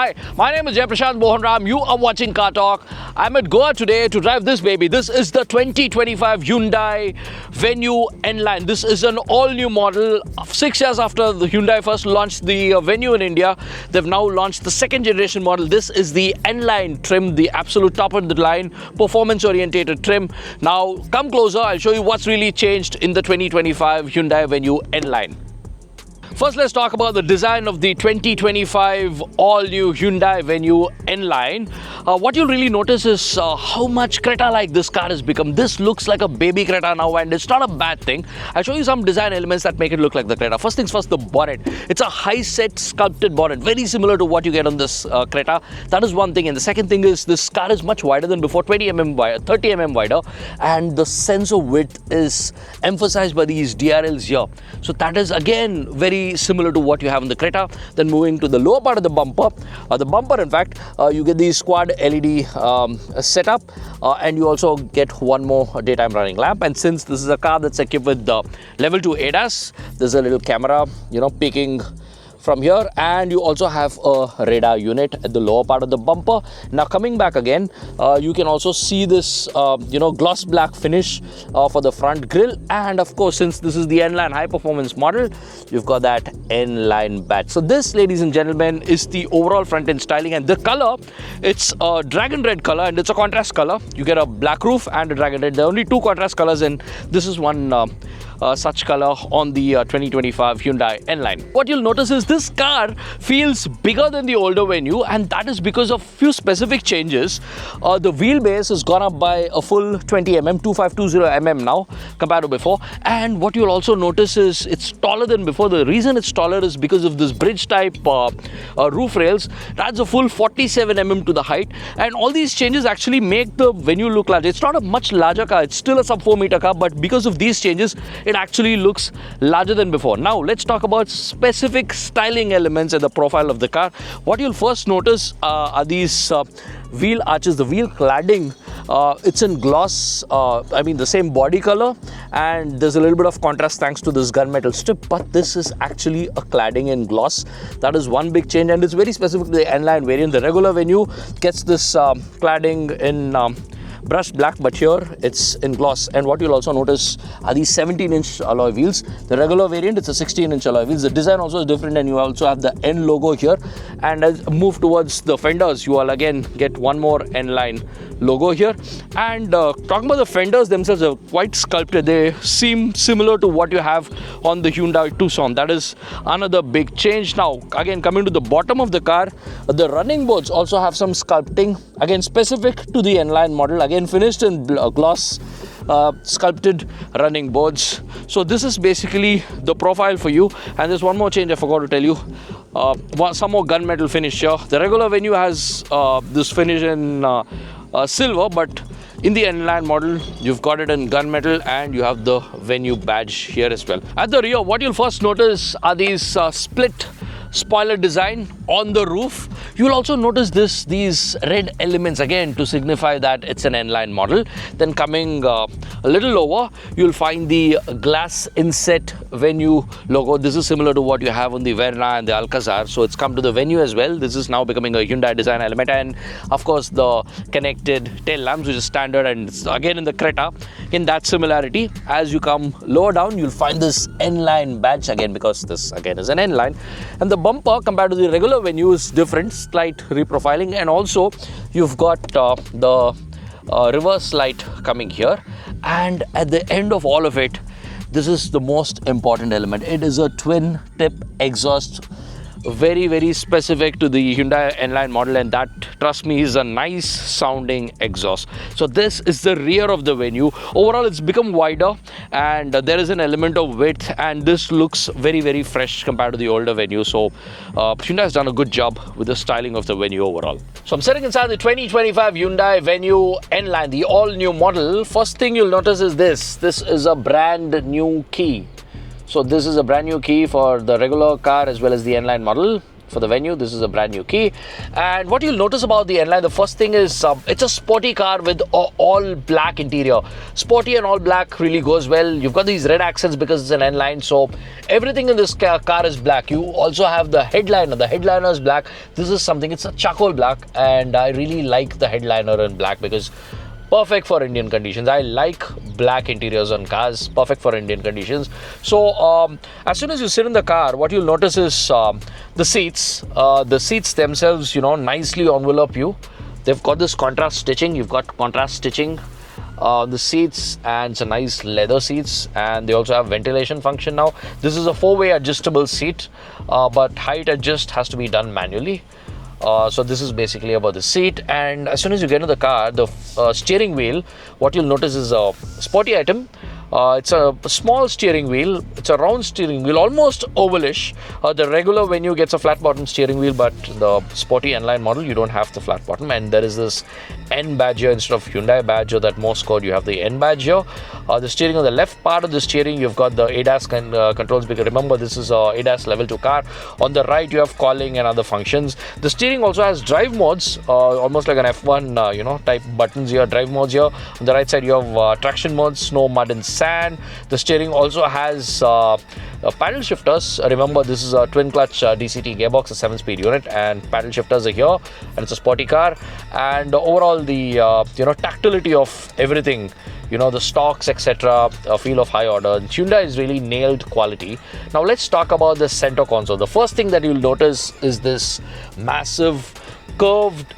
Hi, my name is Prashant Mohan Ram. You are watching Car Talk. I'm at Goa today to drive this baby. This is the 2025 Hyundai Venue N-Line. This is an all-new model. 6 years after the Hyundai first launched the Venue in India, they've now launched the second generation model. This is the N-Line trim, the absolute top of the line, performance-oriented trim. Now, come closer. I'll show you what's really changed in the 2025 Hyundai Venue N-Line. First, let's talk about the design of the 2025 all-new Hyundai Venue N-Line. What you'll really notice is how much Creta-like this car has become. This looks like a baby Creta now, and it's not a bad thing. I'll show you some design elements that make it look like the Creta. First things first, the bonnet. It's a high-set sculpted bonnet, very similar to what you get on this Creta. That is one thing. And the second thing is this car is much wider than before, 30 mm wider, and the sense of width is emphasized by these DRLs here. So that is again very similar to what you have in the Creta. Then moving to the lower part of the bumper, in fact, you get the quad LED setup, and you also get one more daytime running lamp. And since this is a car that's equipped with the level 2 ADAS, there's a little camera, peeking from here, and you also have a radar unit at the lower part of the bumper. Now coming back again, you can also see this gloss black finish for the front grille, and of course, since this is the N-Line high performance model, you've got that N-Line badge. So this, ladies and gentlemen, is the overall front end styling, and the color, it's a dragon red color, and it's a contrast color. You get a black roof and a dragon red. There are only two contrast colors, and this is one such color on the 2025 Hyundai N-Line. What you'll notice is this car feels bigger than the older Venue, and that is because of few specific changes. The wheelbase has gone up by a full 20 mm, 2520 mm now compared to before. And what you'll also notice is it's taller than before. The reason it's taller is because of this bridge type roof rails. It adds a full 47 mm to the height, and all these changes actually make the Venue look larger. It's not a much larger car, it's still a sub 4 meter car, but because of these changes, it actually looks larger than before. Now let's talk about specific styling elements and the profile of the car. What you'll first notice are these wheel arches, the wheel cladding. It's in gloss, the same body color, and there's a little bit of contrast thanks to this gunmetal strip, but this is actually a cladding in gloss. That is one big change, and it's very specific to the N-Line variant. The regular Venue gets this cladding in brushed black, but here it's in gloss. And what you'll also notice are these 17-inch alloy wheels. The regular variant, it's a 16-inch alloy wheels. The design also is different, and you also have the N logo here. And as you move towards the fenders, you will again get one more N-Line logo here. And talking about the fenders themselves, are quite sculpted. They seem similar to what you have on the Hyundai Tucson. That is another big change. Now again, coming to the bottom of the car, the running boards also have some sculpting, again specific to the N-Line model, again finished in gloss sculpted running boards. So this is basically the profile for you. And there's one more change I forgot to tell you. Some more gunmetal finish here. The regular Venue has this finish in silver, but in the N-Line model, you've got it in gunmetal, and you have the Venue badge here as well. At the rear, what you'll first notice are these split spoiler design on the roof. You'll also notice these red elements again to signify that it's an N-Line model. Then coming a little lower, you'll find the glass inset Venue logo. This is similar to what you have on the Verna and the Alcazar, so it's come to the Venue as well. This is now becoming a Hyundai design element, and of course the connected tail lamps, which is standard, and it's again in the Creta. In that similarity, as you come lower down, you'll find this N-Line badge again, because this again is an N-Line. And the bumper compared to the regular Venue is different, slight reprofiling, and also you've got the reverse light coming here. And at the end of all of it, this is the most important element. It is a twin tip exhaust, very, very specific to the Hyundai N-Line model, and that, trust me, is a nice sounding exhaust. So this is the rear of the Venue. Overall, it's become wider, and there is an element of width, and this looks very, very fresh compared to the older Venue. So Hyundai has done a good job with the styling of the Venue overall. So I'm sitting inside the 2025 Hyundai Venue N-Line, the all-new model. First thing you'll notice is this is a brand new key. So this is a brand new key for the regular car as well as the N-Line model. for the venue. This is a brand new key. And what you'll notice about the N-Line, the first thing is it's a sporty car with all black interior. Sporty and all black really goes well. You've got these red accents because it's an N-Line, so everything in this car is black. You also have the headliner. The headliner is black. This is something, it's a charcoal black, and I really like the headliner in black because perfect for Indian conditions. I like black interiors on cars, perfect for Indian conditions. So as soon as you sit in the car, what you'll notice is the seats. The seats themselves, nicely envelope you. They've got this contrast stitching. You've got contrast stitching on the seats, and it's a nice leather seats, and they also have ventilation function now. This is a 4-way adjustable seat, but height adjust has to be done manually. So this is basically about the seat. And as soon as you get into the car, the steering wheel, what you'll notice is a sporty item. It's a small steering wheel. It's a round steering wheel, almost ovalish. The regular Venue gets a flat bottom steering wheel, but the sporty N-Line model, you don't have the flat bottom. And there is this N badge here instead of Hyundai badge or that Morse code. You have the N badge here. The steering, on the left part of the steering, you've got the ADAS controls, because remember, this is a ADAS level 2 car. On the right, you have calling and other functions. The steering also has drive modes, almost like an F1 type buttons here, drive modes here. On the right side, you have traction modes, snow, mud and sand. The steering also has paddle shifters. Remember, this is a twin clutch DCT gearbox, a 7-speed unit, and paddle shifters are here, and it's a sporty car. And overall, the tactility of everything, the stocks, etc., feel of high order. Hyundai has really nailed quality. Now let's talk about the center console. The first thing that you'll notice is this massive curved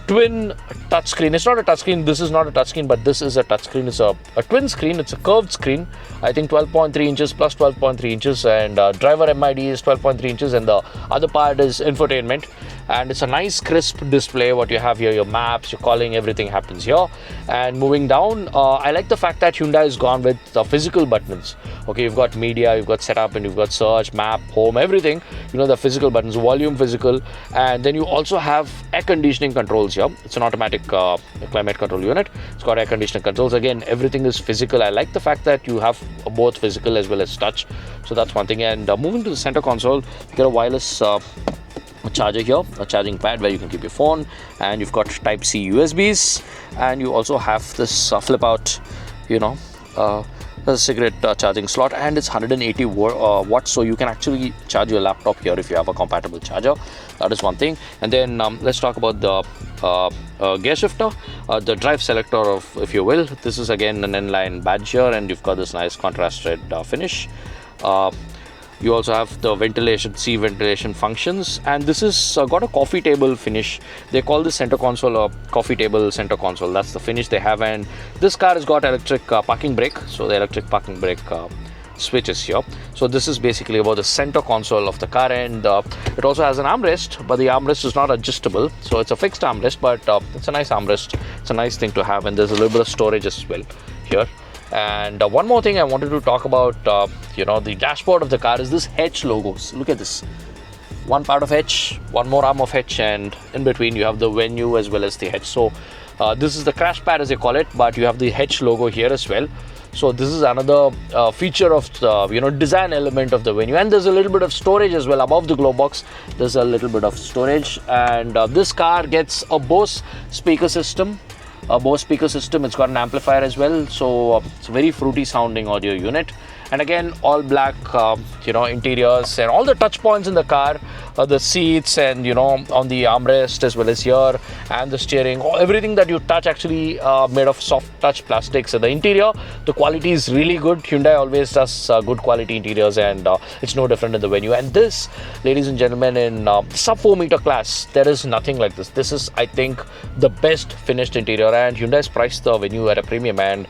twin touchscreen. It's not a touchscreen. This is not a touchscreen, but this is a touchscreen. It's a twin screen. It's a curved screen. I think 12.3 inches plus 12.3 inches, and driver MID is 12.3 inches, and the other part is infotainment. And it's a nice crisp display. What you have here, your maps, your calling, everything happens here. And moving down, I like the fact that Hyundai has gone with the physical buttons. Okay, you've got media, you've got setup, and you've got search, map, home, everything. The physical buttons, volume, physical, and then you also have air conditioning controls here. It's an automatic climate control unit. It's got air conditioning controls. Again, everything is physical. I like the fact that you have both physical as well as touch. So that's one thing. And moving to the center console, you get a wireless charger here, a charging pad where you can keep your phone, and you've got Type-C USBs, and you also have this flip out, a cigarette charging slot, and it's 180 watts, so you can actually charge your laptop here if you have a compatible charger. That is one thing. And then let's talk about the gear shifter, the drive selector, if you will. This is again an N-Line badge here, and you've got this nice contrast red finish. You also have the ventilation functions, and this is got a coffee table finish. They call this center console a coffee table center console. That's the finish they have. And this car has got electric parking brake, so the electric parking brake switch is here. So this is basically about the center console of the car. And it also has an armrest, but the armrest is not adjustable, so it's a fixed armrest, but it's a nice armrest. It's a nice thing to have, and there's a little bit of storage as well here. And one more thing I wanted to talk about, the dashboard of the car is this H logos. Look at this. One part of H, one more arm of H, and in between you have the Venue as well as the H. So this is the crash pad as they call it, but you have the H logo here as well. So this is another feature of the design element of the Venue. And there's a little bit of storage as well above the glove box. There's a little bit of storage, and this car gets a Bose speaker system. It's got an amplifier as well, so it's a very fruity sounding audio unit. And again, all black interiors, and all the touch points in the car, the seats, and on the armrest as well as here, and the steering, everything that you touch actually made of soft touch plastics. So the interior, the quality is really good. Hyundai always does good quality interiors, and it's no different in the Venue. And this, ladies and gentlemen, in sub 4 meter class, there is nothing like this. This is, I think, the best finished interior, and Hyundai's priced the Venue at a premium, and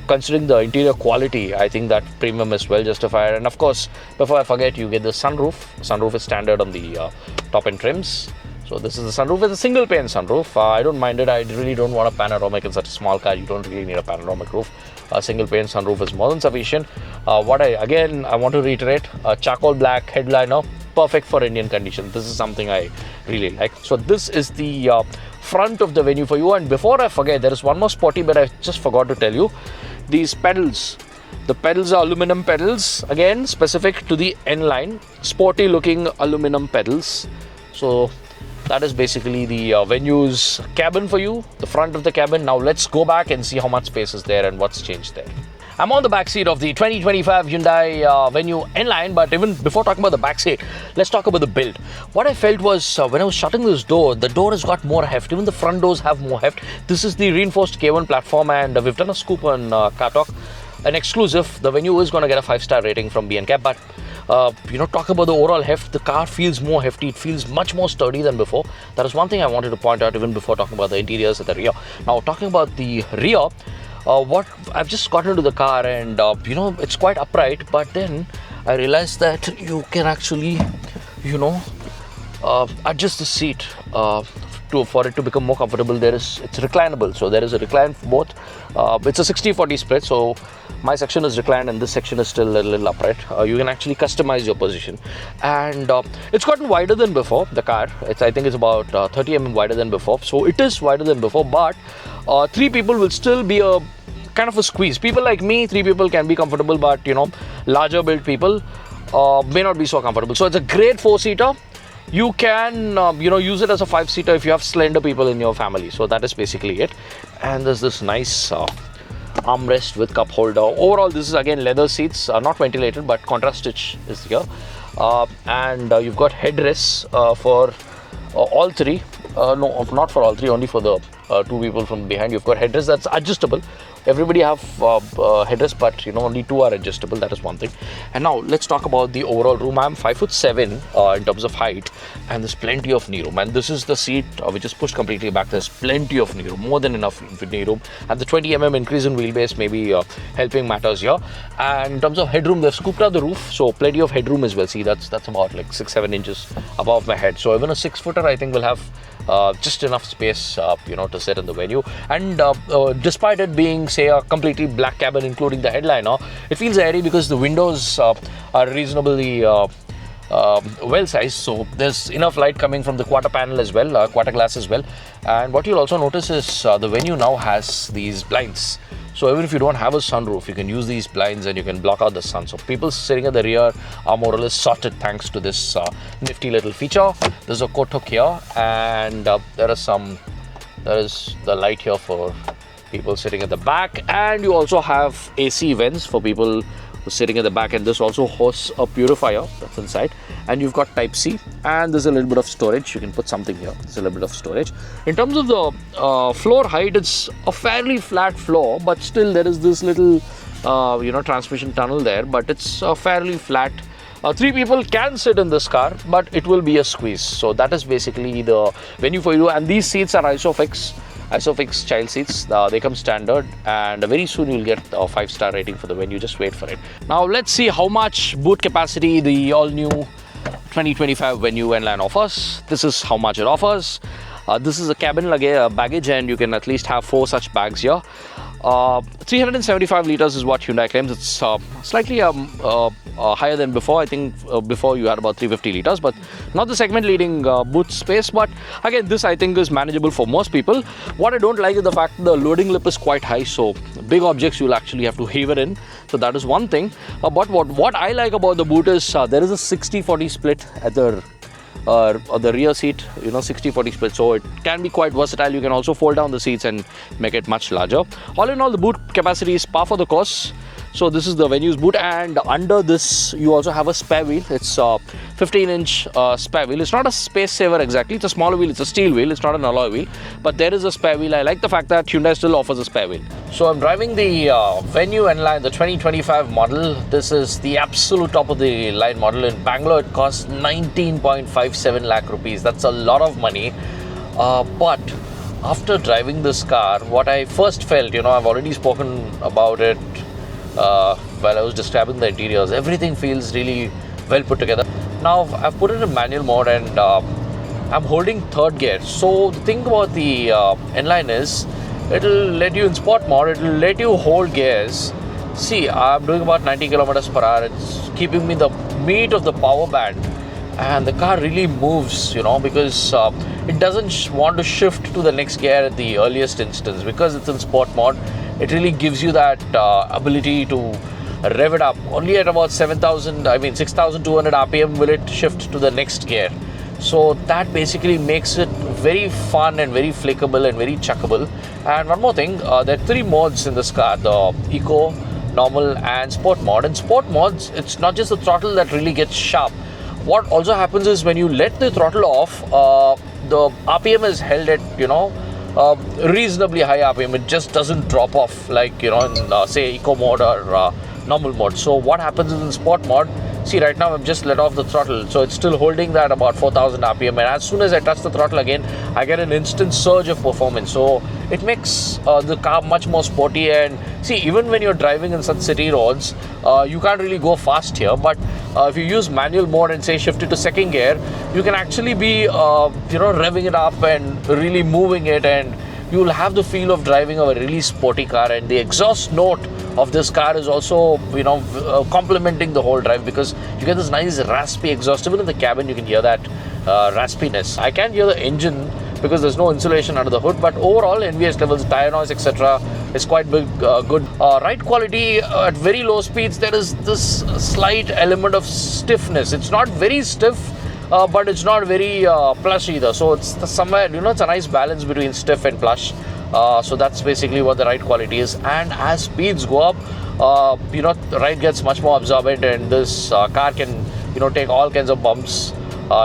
considering the interior quality, I think that premium is well justified. And of course, before I forget, you get the sunroof. Sunroof is standard on the top end trims. So this is the sunroof. It's a single pane sunroof. I don't mind it. I really don't want a panoramic in such a small car. You don't really need a panoramic roof. A single pane sunroof is more than sufficient. I want to reiterate, charcoal black headliner, perfect for Indian conditions. This is something I really like. So this is the front of the Venue for you. And before I forget, there is one more sporty bit I just forgot to tell you. These pedals, The pedals are aluminum pedals, again specific to the N-line, sporty looking aluminum pedals. So that is basically the Venue's cabin for you, the front of the cabin. Now let's go back and see how much space is there and what's changed there. I'm on the back seat of the 2025 Hyundai Venue N-Line, but even before talking about the back seat, let's talk about the build. What I felt was when I was shutting this door, the door has got more heft. Even the front doors have more heft. This is the reinforced K1 platform, and we've done a scoop on Car Talk, an exclusive. The Venue is going to get a 5-star rating from B&Cap, but talk about the overall heft. The car feels more hefty. It feels much more sturdy than before. That is one thing I wanted to point out even before talking about the interiors at the rear. Now, talking about the rear, what I've just got into the car and it's quite upright, but then I realized that you can actually adjust the seat for it to become more comfortable. It's reclinable, so there is a recline for both. It's a 60-40 split, so my section is reclined and this section is still a little upright. You can actually customize your position, and it's gotten wider than before. The car, I think it's about 30 mm wider than before, so it is wider than before, but 3 people will still be a kind of a squeeze. People like me, 3 people can be comfortable, but larger built people may not be so comfortable. So it's a great 4-seater. You can use it as a 5-seater if you have slender people in your family. So that is basically it. And there's this nice armrest with cup holder. Overall, this is again leather seats, not ventilated, but contrast stitch is here. And you've got headrests for all 3. No, not for all 3, only for the 2 people from behind. You've got headrests that's adjustable. Everybody have headrests, but only 2 are adjustable. That is one thing. And now let's talk about the overall room. I'm 5'7" in terms of height, and there's plenty of knee room. And this is the seat which is pushed completely back. There's plenty of knee room, more than enough knee room. And the 20 mm increase in wheelbase may be helping matters here. And in terms of headroom, they've scooped out the roof, so plenty of headroom as well. See, that's about like 6-7 inches above my head. So even a 6-footer, I think, will have just enough space to sit in the Venue. And despite it being, say, a completely black cabin including the headliner, it feels airy because the windows are reasonably well sized, so there's enough light coming from the quarter panel as well, quarter glass as well. And what you'll also notice is the Venue now has these blinds. So even if you don't have a sunroof, you can use these blinds and you can block out the sun. So people sitting at the rear are more or less sorted thanks to this nifty little feature. There's a coat hook here, and there is the light here for people sitting at the back. And you also have AC vents for people who are sitting at the back, and this also hosts a purifier that's inside. And you've got Type C, and there's a little bit of storage. You can put something here. There's a little bit of storage. In terms of the floor height, it's a fairly flat floor, but still there is this little transmission tunnel there, but it's fairly flat. 3 people can sit in this car, but it will be a squeeze. So that is basically the Venue for you. And these seats are ISOFIX child seats. They come standard, and very soon you'll get a 5-star rating for the Venue. Just wait for it. Now let's see how much boot capacity the all-new 2025 Venue N-Line offers. This is how much it offers. This is a cabin baggage, and you can at least have 4 such bags here. 375 liters is what Hyundai claims. It's slightly higher than before. I think before you had about 350 liters, but not the segment leading boot space. But again, this I think is manageable for most people. What I don't like is the fact the loading lip is quite high, so big objects you'll actually have to heave it in. So that is one thing. But what I like about the boot is there is a 60-40 split at the rear seat, 60-40 split, so it can be quite versatile. You can also fold down the seats and make it much larger. All in all, the boot capacity is par for the course. So this is the Venue's boot, and under this you also have a spare wheel. It's a 15-inch spare wheel. It's not a space saver exactly. It's a smaller wheel. It's a steel wheel. It's not an alloy wheel, but there is a spare wheel. I like the fact that Hyundai still offers a spare wheel. So I'm driving the Venue N-Line, the 2025 model. This is the absolute top of the line model. In Bangalore, it costs 19.57 lakh rupees. That's a lot of money. But after driving this car, what I first felt, I've already spoken about it while I was describing the interiors. Everything feels really well put together. Now I've put it in manual mode, and I'm holding 3rd gear. So the thing about the N-Line is it'll let you in sport mode, it'll let you hold gears. See, I'm doing about 90 kilometers per hour. It's keeping me the meat of the power band, and the car really moves, because it doesn't want to shift to the next gear at the earliest instance. Because it's in sport mode, it really gives you that ability to rev it up. Only at about 6,200 RPM will it shift to the next gear. So that basically makes it very fun and very flickable and very chuckable. And one more thing, there are 3 modes in this car: the Eco, Normal and Sport mode. In Sport modes, it's not just the throttle that really gets sharp. What also happens is when you let the throttle off, the RPM is held at, reasonably high RPM. It just doesn't drop off like, in say Eco mode or Normal mode. So what happens is in Sport mode, see right now I've just let off the throttle, so it's still holding that about 4,000 RPM, and as soon as I touch the throttle again, I get an instant surge of performance. So it makes the car much more sporty. And see, even when you're driving in such city roads, you can't really go fast here, but if you use manual mode and say shift it to second gear, you can actually be revving it up and really moving it, and you will have the feel of driving a really sporty car. And the exhaust note of this car is also complementing the whole drive, because you get this nice raspy exhaust. Even in the cabin you can hear that raspiness. I can't hear the engine because there's no insulation under the hood, but overall NVH levels, tire noise, etc. is quite big, good. Ride quality at very low speeds, there is this slight element of stiffness. It's not very stiff, but it's not very plush either. So it's somewhere, it's a nice balance between stiff and plush. So that's basically what the ride quality is. And as speeds go up, the ride gets much more absorbent, and this car can, take all kinds of bumps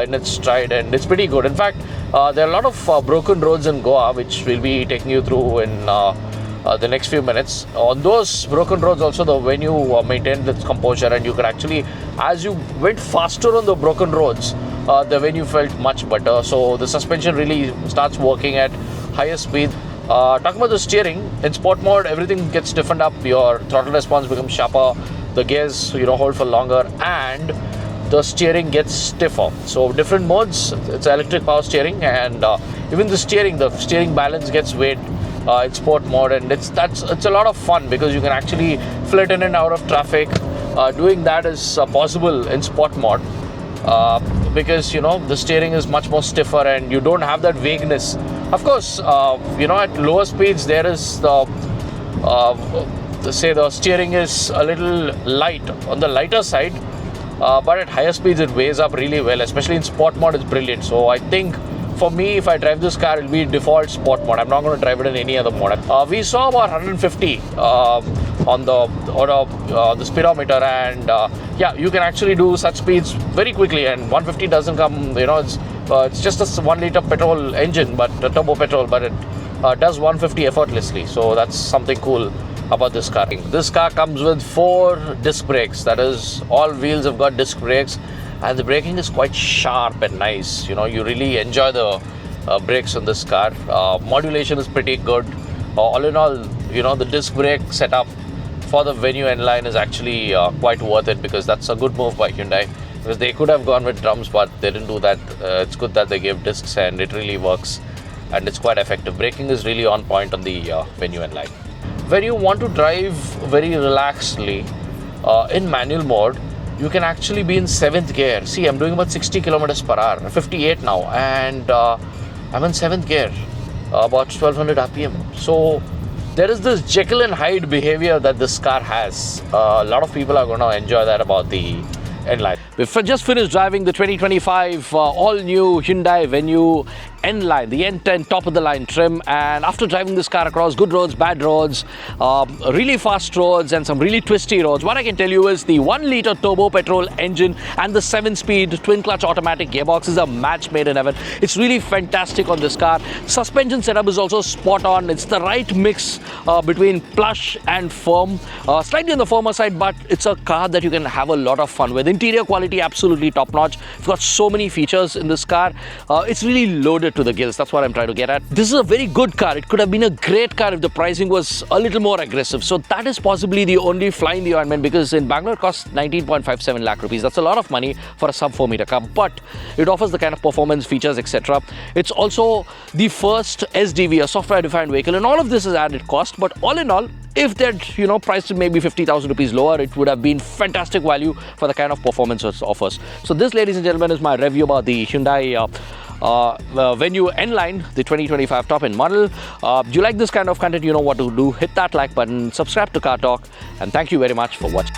in its stride, and it's pretty good. In fact, there are a lot of broken roads in Goa, which we'll be taking you through in the next few minutes. On those broken roads also, the venue maintained its composure, and you could actually, as you went faster on the broken roads, the venue felt much better. So the suspension really starts working at higher speed. Talking about the steering, in Sport mode, everything gets stiffened up. Your throttle response becomes sharper, the gears hold for longer, and the steering gets stiffer. So different modes, it's electric power steering, and even the steering balance gets weighed in Sport mode, and it's a lot of fun because you can actually flit in and out of traffic. Doing that is possible in Sport mode because the steering is much more stiffer and you don't have that vagueness. Of course, at lower speeds there is the steering is a little light, on the lighter side, but at higher speeds it weighs up really well. Especially in Sport mode, it's brilliant. So I think for me, if I drive this car, it'll be default Sport mode. I'm not going to drive it in any other mode. We saw about 150 on the speedometer, and you can actually do such speeds very quickly. And 150 doesn't come, it's just a 1 liter petrol engine, but turbo petrol, but it does 150 effortlessly. So that's something cool about this car. This car comes with 4 disc brakes. That is, all wheels have got disc brakes, and the braking is quite sharp and nice. You really enjoy the brakes on this car. Modulation is pretty good. All in all, the disc brake setup for the Venue N-Line is actually quite worth it, because that's a good move by Hyundai. Because they could have gone with drums, but they didn't do that. It's good that they gave discs, and it really works, and it's quite effective. Braking is really on point on the Venue N-Line. When you want to drive very relaxedly in manual mode, you can actually be in 7th gear. See, I'm doing about 60 kilometers per hour, 58 now, and I'm in 7th gear, about 1200 RPM. So there is this Jekyll and Hyde behavior that this car has. A lot of people are going to enjoy that about the N-Line. We've just finished driving the 2025 all-new Hyundai Venue N-Line, the N10 top-of-the-line trim, and after driving this car across good roads, bad roads, really fast roads and some really twisty roads, what I can tell you is the 1-liter turbo petrol engine and the 7-speed twin-clutch automatic gearbox is a match made in heaven. It's really fantastic on this car. Suspension setup is also spot on. It's the right mix between plush and firm, slightly on the firmer side, but it's a car that you can have a lot of fun with. Interior quality absolutely top-notch. It's got so many features in this car. It's really loaded to the gills. That's what I'm trying to get at. This is a very good car. It could have been a great car if the pricing was a little more aggressive. So that is possibly the only fly in the ointment, because in Bangalore it costs 19.57 lakh rupees. That's a lot of money for a sub 4 meter car, but it offers the kind of performance, features, etc. It's also the first SDV, a software defined vehicle, and all of this is added cost. But all in all, if they'd priced it maybe 50,000 rupees lower, it would have been fantastic value for the kind of performance it offers. So this, ladies and gentlemen, is my review about the Hyundai Venue N-Line, the 2025 top-end model. Do you like this kind of content? You know what to do. Hit that like button, subscribe to Car Talk, and thank you very much for watching.